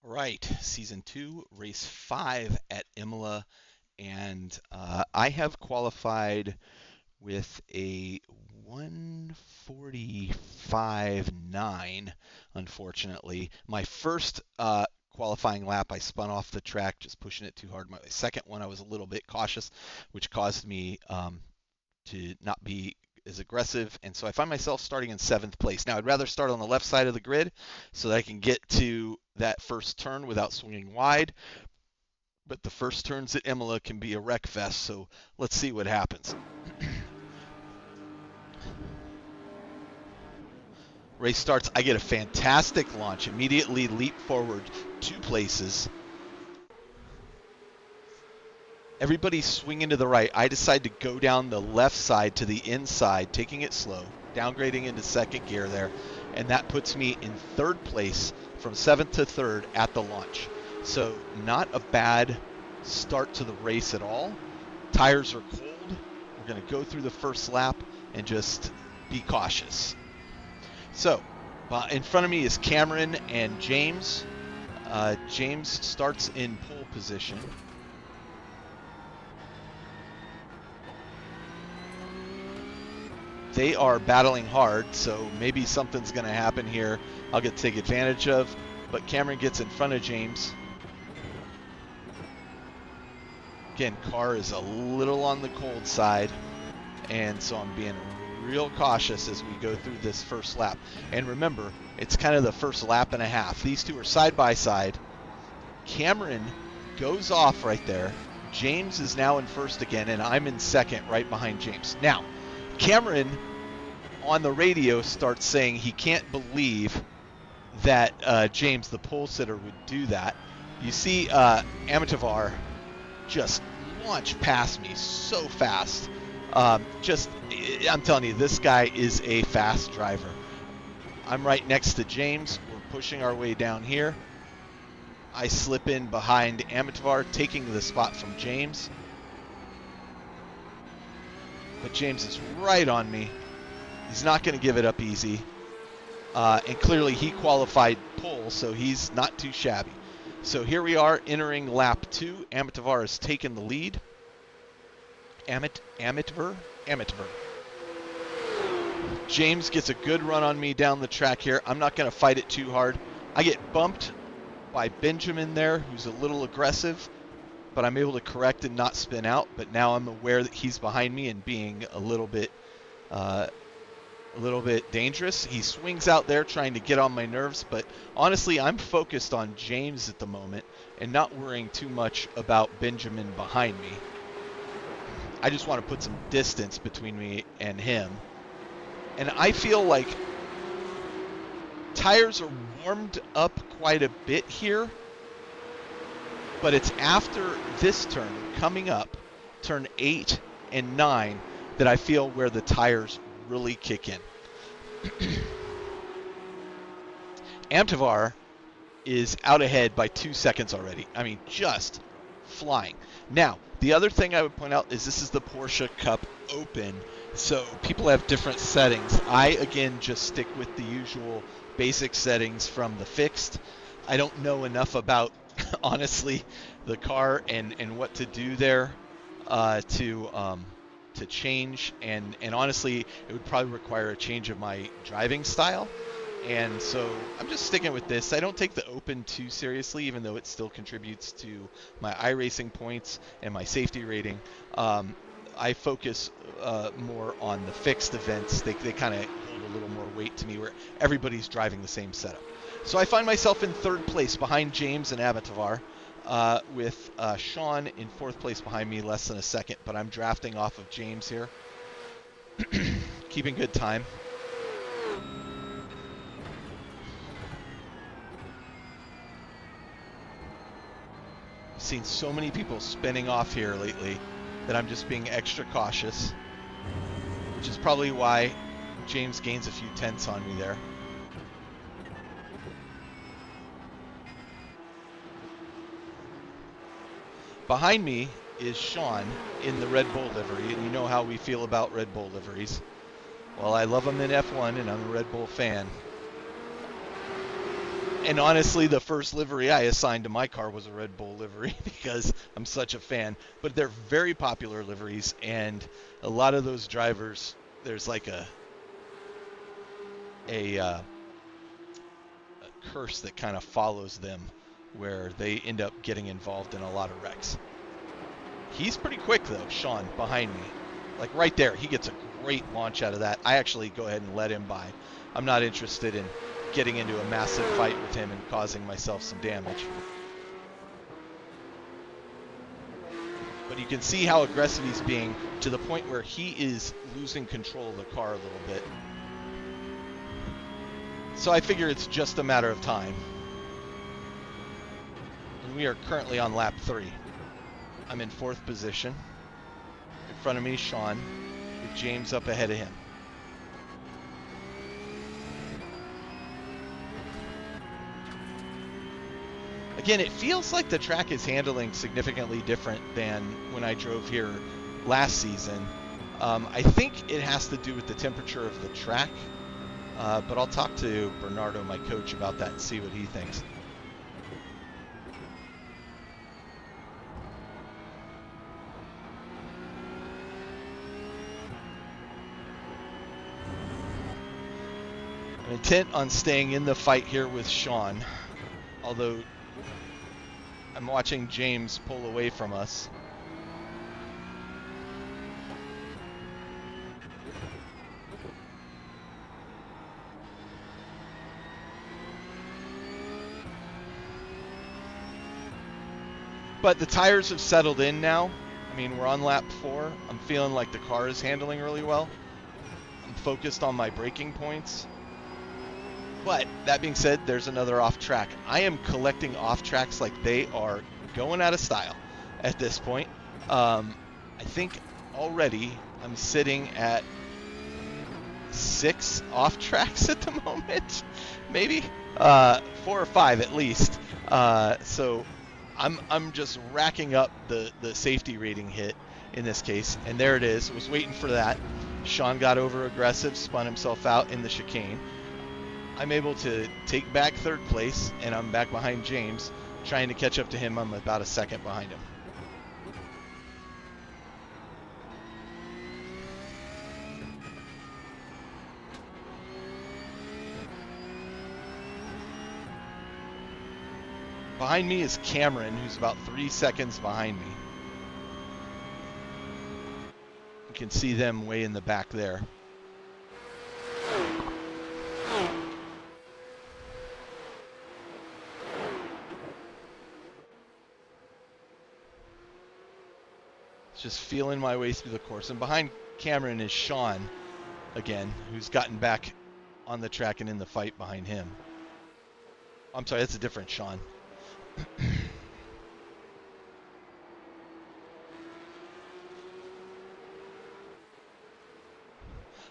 All right, season 2, race 5 at Imola, and I have qualified with a 1:45.9. Unfortunately, my first qualifying lap, I spun off the track, just pushing it too hard. My second one, I was a little bit cautious, which caused me to not be as aggressive, and so I find myself starting in 7th place. Now, I'd rather start on the left side of the grid so that I can get to that first turn without swinging wide, but the first turns at Imola can be a wreck fest, so let's see what happens. Race starts, I get a fantastic launch, immediately leap forward 2 places. Everybody's swinging to the right. I decide to go down the left side to the inside, taking it slow, downgrading into second gear there, and that puts me in 3rd place from 7th to 3rd at the launch. So not a bad start to the race at all. Tires are cold. We're going to go through the first lap and just be cautious. So in front of me is Cameron and James. James starts in pole position. They are battling hard, so maybe something's going to happen here I'll get to take advantage of. But Cameron gets in front of James. Again, car is a little on the cold side, and so I'm being real cautious as we go through this first lap. And remember, it's kind of the first lap and a half. These two are side by side. Cameron goes off right there. James is now in first again, and I'm in second right behind James. Now, Cameron on the radio starts saying he can't believe that James, the pole sitter, would do that. You see Amitavar just launch past me so fast. I'm telling you, this guy is a fast driver. I'm right next to James. We're pushing our way down here. I slip in behind Amitavar, taking the spot from James. But James is right on me. He's not going to give it up easy. And clearly he qualified pole, so he's not too shabby. So here we are entering lap 2. Amitavar has taken the lead. Amitavar. James gets a good run on me down the track here. I'm not going to fight it too hard. I get bumped by Benjamin there, who's a little aggressive, but I'm able to correct and not spin out. But now I'm aware that he's behind me and being a little bit dangerous. He swings out there trying to get on my nerves, but honestly, I'm focused on James at the moment and not worrying too much about Benjamin behind me. I just want to put some distance between me and him. And I feel like tires are warmed up quite a bit here, but it's after this turn, coming up, turn 8 and 9, that I feel where the tires really kick in. Amitavar is out ahead by 2 seconds already. I mean, just flying. Now, the other thing I would point out is this is the Porsche Cup Open, so people have different settings. I, again, just stick with the usual basic settings from the fixed. I don't know enough about, honestly, the car and what to do there to change, and honestly, it would probably require a change of my driving style. And so I'm just sticking with this. I don't take the Open too seriously, even though it still contributes to my iRacing points and my safety rating. I focus more on the fixed events. They kind of hold a little more weight to me, where everybody's driving the same setup. So I find myself in 3rd place behind James and Amitavar, with Sean in 4th place behind me, less than a second, but I'm drafting off of James here. Keeping good time. I've seen so many people spinning off here lately that I'm just being extra cautious, which is probably why James gains a few tenths on me there. Behind me is Sean in the Red Bull livery, and you know how we feel about Red Bull liveries. Well, I love them in F1, and I'm a Red Bull fan. And honestly, the first livery I assigned to my car was a Red Bull livery because I'm such a fan. But they're very popular liveries, and a lot of those drivers, there's like a curse that kind of follows them where they end up getting involved in a lot of wrecks. He's pretty quick though, Sean, behind me. Like right there, he gets a great launch out of that. I actually go ahead and let him by. I'm not interested in getting into a massive fight with him and causing myself some damage. But you can see how aggressive he's being to the point where he is losing control of the car a little bit. So I figure it's just a matter of time. And we are currently on lap 3. I'm in 4th position. In front of me, Sean, with James up ahead of him. Again, it feels like the track is handling significantly different than when I drove here last season. I think it has to do with the temperature of the track, but I'll talk to Bernardo, my coach, about that and see what he thinks. I'm intent on staying in the fight here with Sean, although I'm watching James pull away from us. But the tires have settled in now. I mean, we're on lap 4. I'm feeling like the car is handling really well. I'm focused on my braking points. But that being said, there's another off track. I am collecting off tracks like they are going out of style at this point. I think already I'm sitting at 6 off tracks at the moment, maybe 4 or 5 at least. So I'm just racking up the safety rating hit in this case, and there it is. I was waiting for that. Sean got over aggressive, spun himself out in the chicane. I'm able to take back 3rd place, and I'm back behind James, trying to catch up to him. I'm about a second behind him. Behind me is Cameron, who's about 3 seconds behind me. You can see them way in the back there. Just feeling my way through the course. And behind Cameron is Sean, again, who's gotten back on the track and in the fight behind him. I'm sorry, that's a different Sean.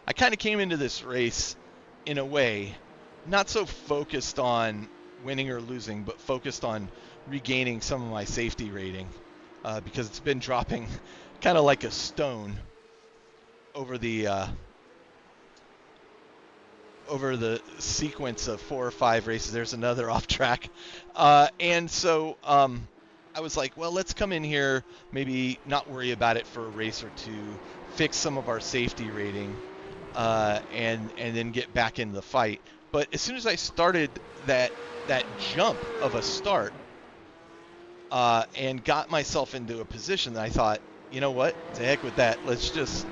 I kind of came into this race, in a way, not so focused on winning or losing, but focused on regaining some of my safety rating, because it's been dropping kind of like a stone over the sequence of 4 or 5 races. There's another off track, and so I was like, well, let's come in here, maybe not worry about it for a race or two, fix some of our safety rating, and then get back into the fight. But as soon as I started that jump of a start, and got myself into a position that I thought, you know what, to heck with that. Let's just,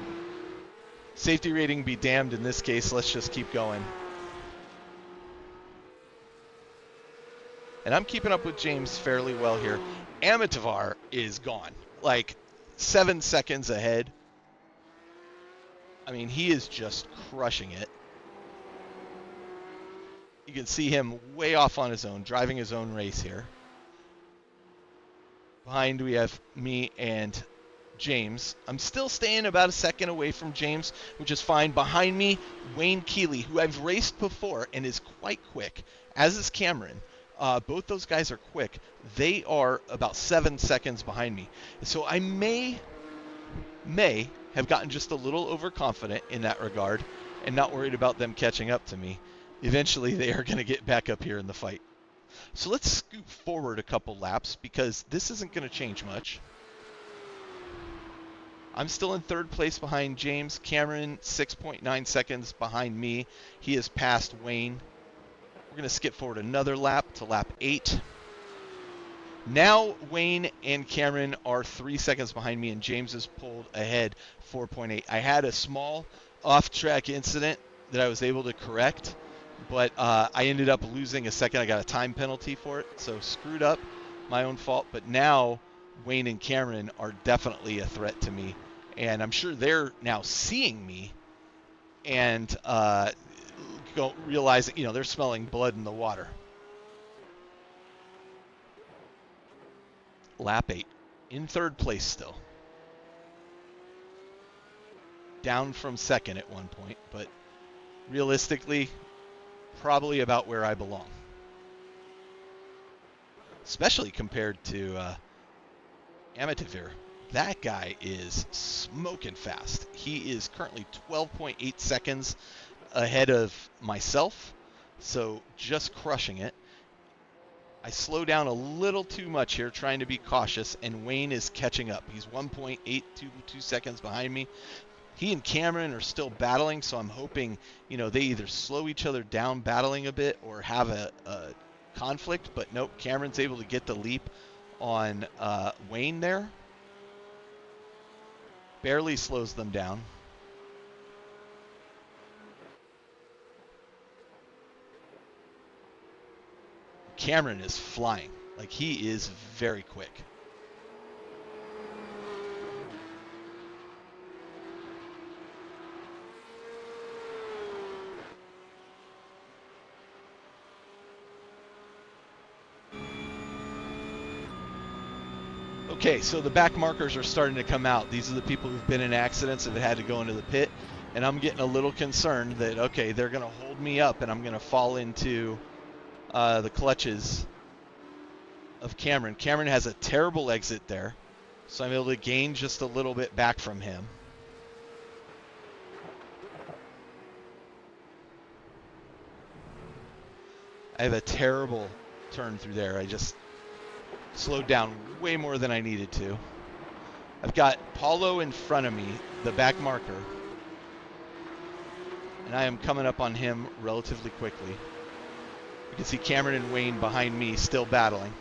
safety rating be damned in this case, let's just keep going. And I'm keeping up with James fairly well here. Amitavar is gone, like 7 seconds ahead. I mean, he is just crushing it. You can see him way off on his own, driving his own race here. Behind we have me and James. I'm still staying about a second away from James, which is fine. Behind me, Wayne Keeley, who I've raced before and is quite quick, as is Cameron. Both those guys are quick. They are about 7 seconds behind me. So I may have gotten just a little overconfident in that regard and not worried about them catching up to me. Eventually, they are going to get back up here in the fight. So let's scoot forward a couple laps because this isn't going to change much. I'm still in third place behind James. Cameron, 6.9 seconds behind me. He has passed Wayne. We're going to skip forward another lap to lap 8. Now Wayne and Cameron are 3 seconds behind me, and James is pulled ahead 4.8. I had a small off-track incident that I was able to correct, but I ended up losing a second. I got a time penalty for it, so screwed up, my own fault. But now Wayne and Cameron are definitely a threat to me, and I'm sure they're now seeing me and realizing, they're smelling blood in the water. Lap 8, in third place still. Down from second at one point, but realistically, probably about where I belong. Especially compared to Amitivir. That guy is smoking fast. He is currently 12.8 seconds ahead of myself, so just crushing it. I slow down a little too much here, trying to be cautious, and Wayne is catching up. He's 1.822 seconds behind me. He and Cameron are still battling, so I'm hoping, they either slow each other down battling a bit or have a conflict, but nope, Cameron's able to get the leap on Wayne there. Barely slows them down. Cameron is flying. Like, he is very quick. Okay, so the back markers are starting to come out. These are the people who've been in accidents and have had to go into the pit. And I'm getting a little concerned that, okay, they're going to hold me up and I'm going to fall into the clutches of Cameron. Cameron has a terrible exit there, so I'm able to gain just a little bit back from him. I have a terrible turn through there. I just slowed down way more than I needed to. I've got Paulo in front of me, the back marker, and I am coming up on him relatively quickly. You can see Cameron and Wayne behind me still battling.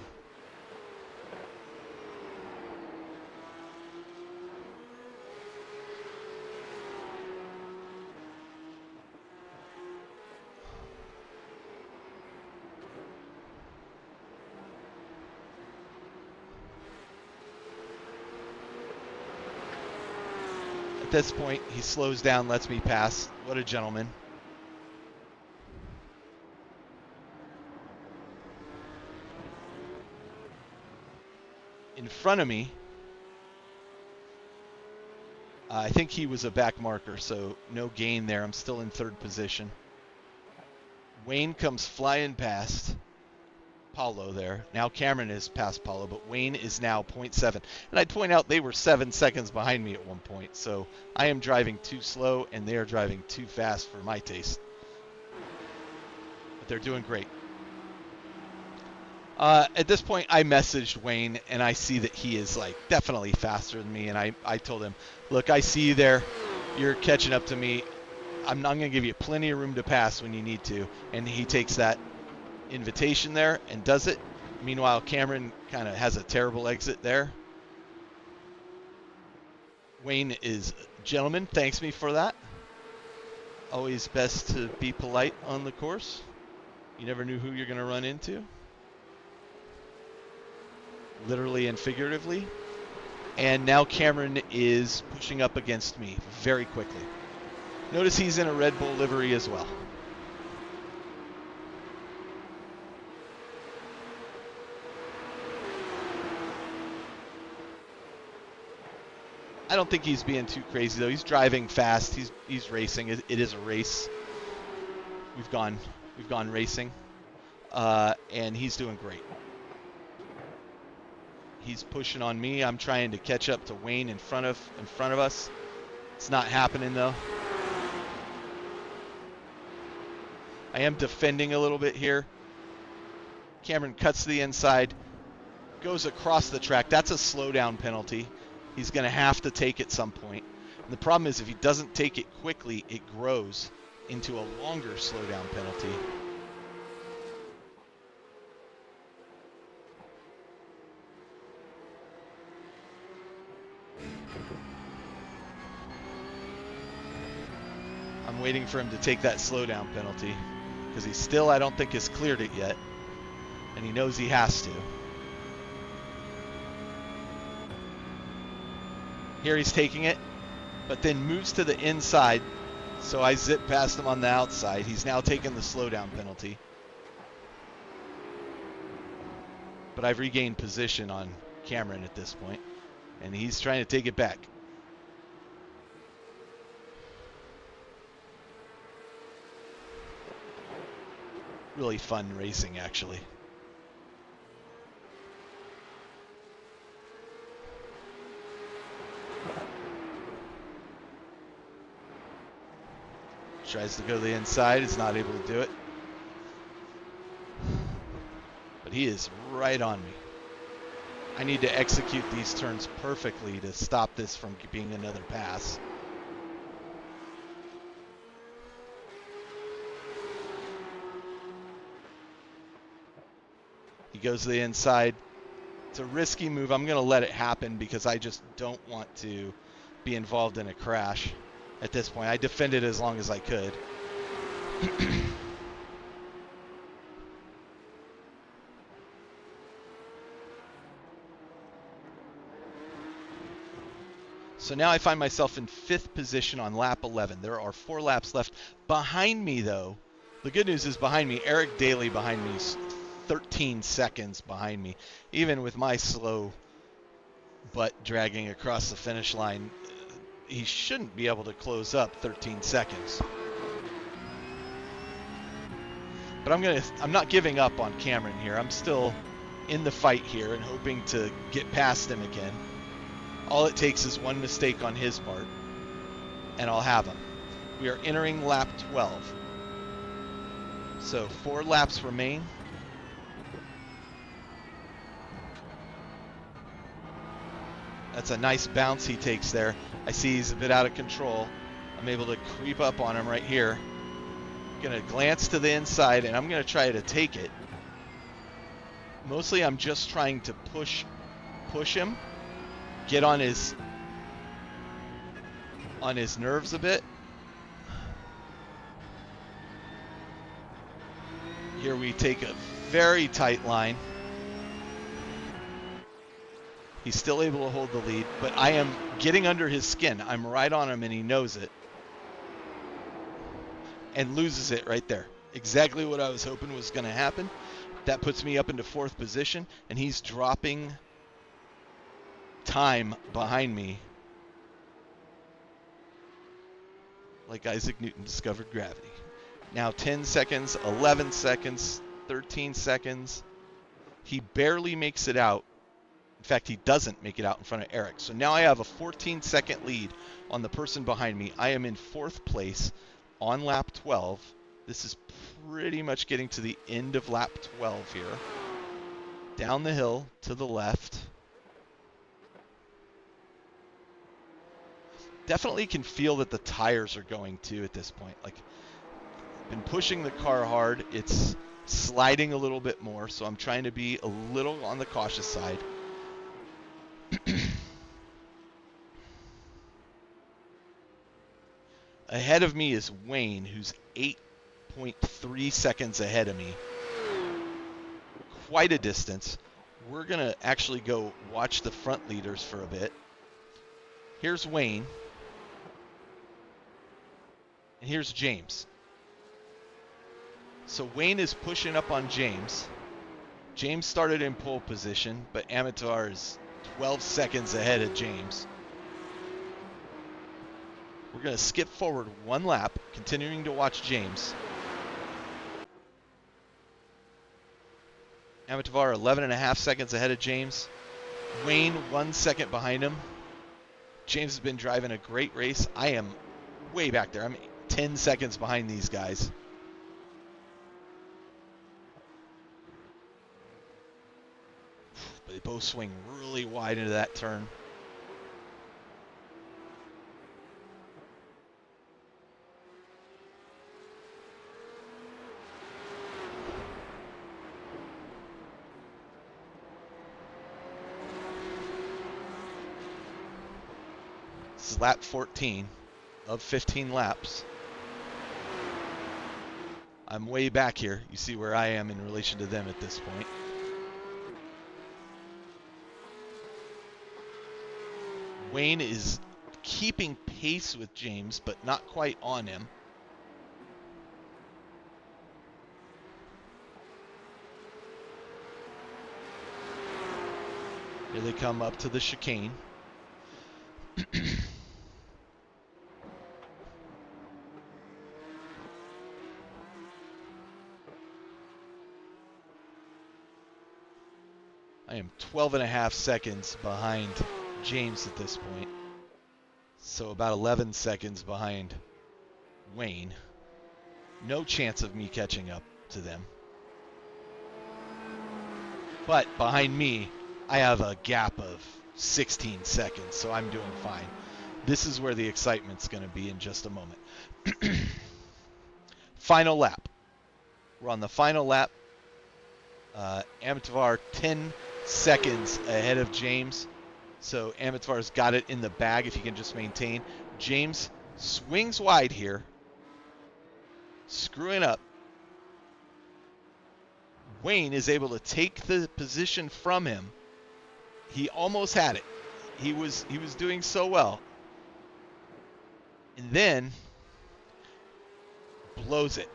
At this point, he slows down, lets me pass. What a gentleman. In front of me, I think he was a back marker, so no gain there. I'm still in third position. Wayne comes flying past Paulo there. Now Cameron is past Paulo, but Wayne is now 0.7. And I'd point out they were 7 seconds behind me at one point, so I am driving too slow and they are driving too fast for my taste. But they're doing great. At this point, I messaged Wayne, and I see that he is definitely faster than me, and I told him, look, I see you there. You're catching up to me. I'm going to give you plenty of room to pass when you need to. And he takes that invitation there and does it. Meanwhile, Cameron kind of has a terrible exit there. Wayne is a gentleman, thanks me for that. Always best to be polite on the course. You never knew who you're going to run into, literally and figuratively. And now Cameron is pushing up against me very quickly. Notice he's in a Red Bull livery as well. I don't think he's being too crazy, though. He's driving fast. He's racing. It is a race. We've gone racing, and he's doing great. He's pushing on me. I'm trying to catch up to Wayne in front of us. It's not happening, though. I am defending a little bit here. Cameron cuts to the inside, goes across the track. That's a slowdown penalty. He's going to have to take at some point. And the problem is if he doesn't take it quickly, it grows into a longer slowdown penalty. I'm waiting for him to take that slowdown penalty because he still, I don't think, has cleared it yet. And he knows he has to. Here he's taking it, but then moves to the inside. So I zip past him on the outside. He's now taken the slowdown penalty. But I've regained position on Cameron at this point, and he's trying to take it back. Really fun racing, actually. Tries to go to the inside, is not able to do it. But he is right on me. I need to execute these turns perfectly to stop this from being another pass. He goes to the inside. It's a risky move. I'm going to let it happen because I just don't want to be involved in a crash at this point. I defended as long as I could. So now I find myself in 5th position on lap 11. There are 4 laps left. Behind me, though, the good news is behind me, Eric Daly behind me is 13 seconds behind me. Even with my slow butt dragging across the finish line, he shouldn't be able to close up 13 seconds. But I'm not giving up on Cameron here. I'm still in the fight here and hoping to get past him again. All it takes is one mistake on his part, and I'll have him. We are entering lap 12. So 4 laps remain. That's a nice bounce he takes there. I see he's a bit out of control. I'm able to creep up on him right here. Gonna glance to the inside, and I'm gonna try to take it. Mostly I'm just trying to push him, get on his nerves a bit. Here we take a very tight line. He's still able to hold the lead, but I am getting under his skin. I'm right on him, and he knows it. And loses it right there. Exactly what I was hoping was going to happen. That puts me up into 4th position, and he's dropping time behind me like Isaac Newton discovered gravity. Now 10 seconds, 11 seconds, 13 seconds. He barely makes it out. In fact, he doesn't make it out in front of Eric. So now I have a 14-second lead on the person behind me. I am in 4th place on lap 12. This is pretty much getting to the end of lap 12 here. Down the hill to the left. Definitely can feel that the tires are going too at this point. Like, been pushing the car hard. It's sliding a little bit more, so I'm trying to be a little on the cautious side. Ahead of me is Wayne, who's 8.3 seconds ahead of me. Quite a distance. We're going to actually go watch the front leaders for a bit. Here's Wayne. And here's James. So Wayne is pushing up on James. James started in pole position, but Amatar is 12 seconds ahead of James. We're going to skip forward 1 lap, continuing to watch James. Amitavar 11.5 seconds ahead of James. Wayne 1 second behind him. James has been driving a great race. I am way back there. I'm 10 seconds behind these guys. They both swing really wide into that turn. This is lap 14 of 15 laps. I'm way back here. You see where I am in relation to them at this point. Wayne is keeping pace with James, but not quite on him. Here they come up to the chicane. I am 12.5 seconds behind James at this point. So about 11 seconds behind Wayne. No chance of me catching up to them. But behind me, I have a gap of 16 seconds, so I'm doing fine. This is where the excitement's going to be in just a moment. Final lap. We're on the final lap. Amitavar 10 seconds ahead of James. So Amitavar's got it in the bag if he can just maintain. James swings wide here. Screwing up. Wayne is able to take the position from him. He almost had it. He was doing so well. And then blows it.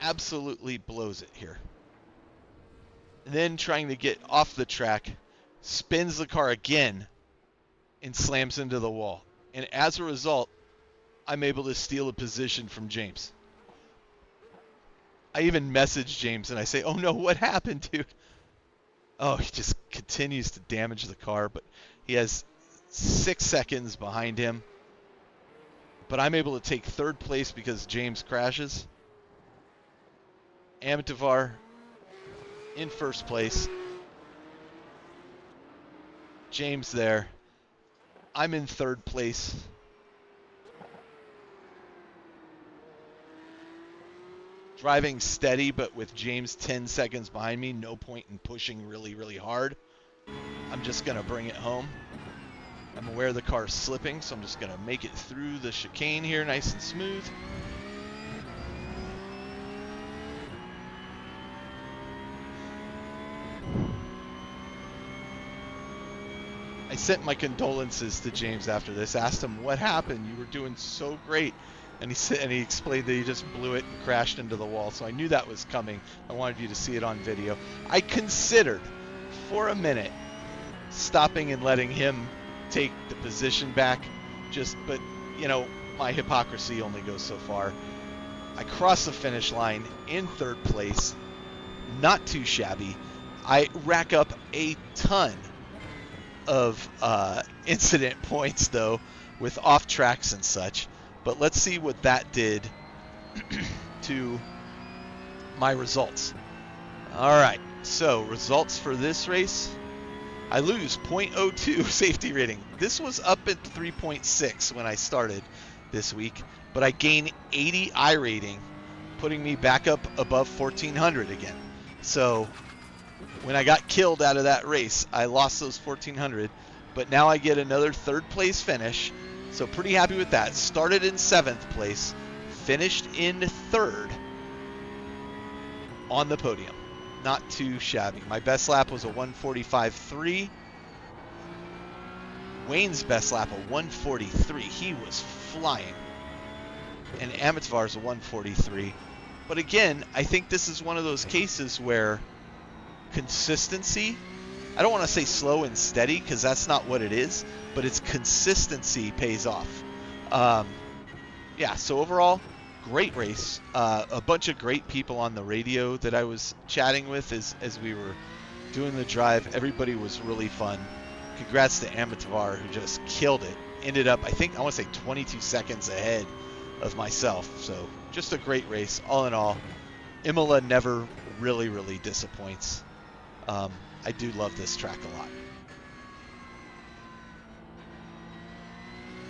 Absolutely blows it here. And then trying to get off the track, spins the car again and slams into the wall. And as a result, I'm able to steal a position from James. I even message James and I say, "Oh no, what happened, dude?" Oh, he just continues to damage the car, but he has 6 seconds behind him. But I'm able to take third place because James crashes. Amitavar in first place. James there. I'm in third place. Driving steady, but with James 10 seconds behind me, no point in pushing really, really hard. I'm just going to bring it home. I'm aware the car's slipping, so I'm just going to make it through the chicane here nice and smooth. I sent my condolences to James after this, asked him what happened. You were doing so great. And he explained that he just blew it and crashed into the wall. So I knew that was coming. I wanted you to see it on video. I considered for a minute stopping and letting him take the position back. But you know, my hypocrisy only goes so far. I crossed the finish line in third place. Not too shabby. I rack up a ton of incident points though, with off tracks and such. But let's see what that did to my results. All right, so results for this race. I lose 0.02 safety rating. This was up at 3.6 when I started this week, but I gain 80 I rating, putting me back up above 1400 again. So when I got killed out of that race, I lost those 1400, but now I get another third place finish. So pretty happy with that. Started in 7th place, finished in 3rd on the podium. Not too shabby. My best lap was a 1:45.3. Wayne's best lap a 1:43. He was flying. And Amitavar's a 1:43. But again, I think this is one of those cases where consistency, I don't want to say slow and steady because that's not what it is, but its consistency pays off. Yeah, so overall, great race. A bunch of great people on the radio that I was chatting with as we were doing the drive. Everybody was really fun. Congrats to Amitavar, who just killed it. Ended up, I want to say 22 seconds ahead of myself. So just a great race. All in all, Imola never really, really disappoints. I do love this track a lot.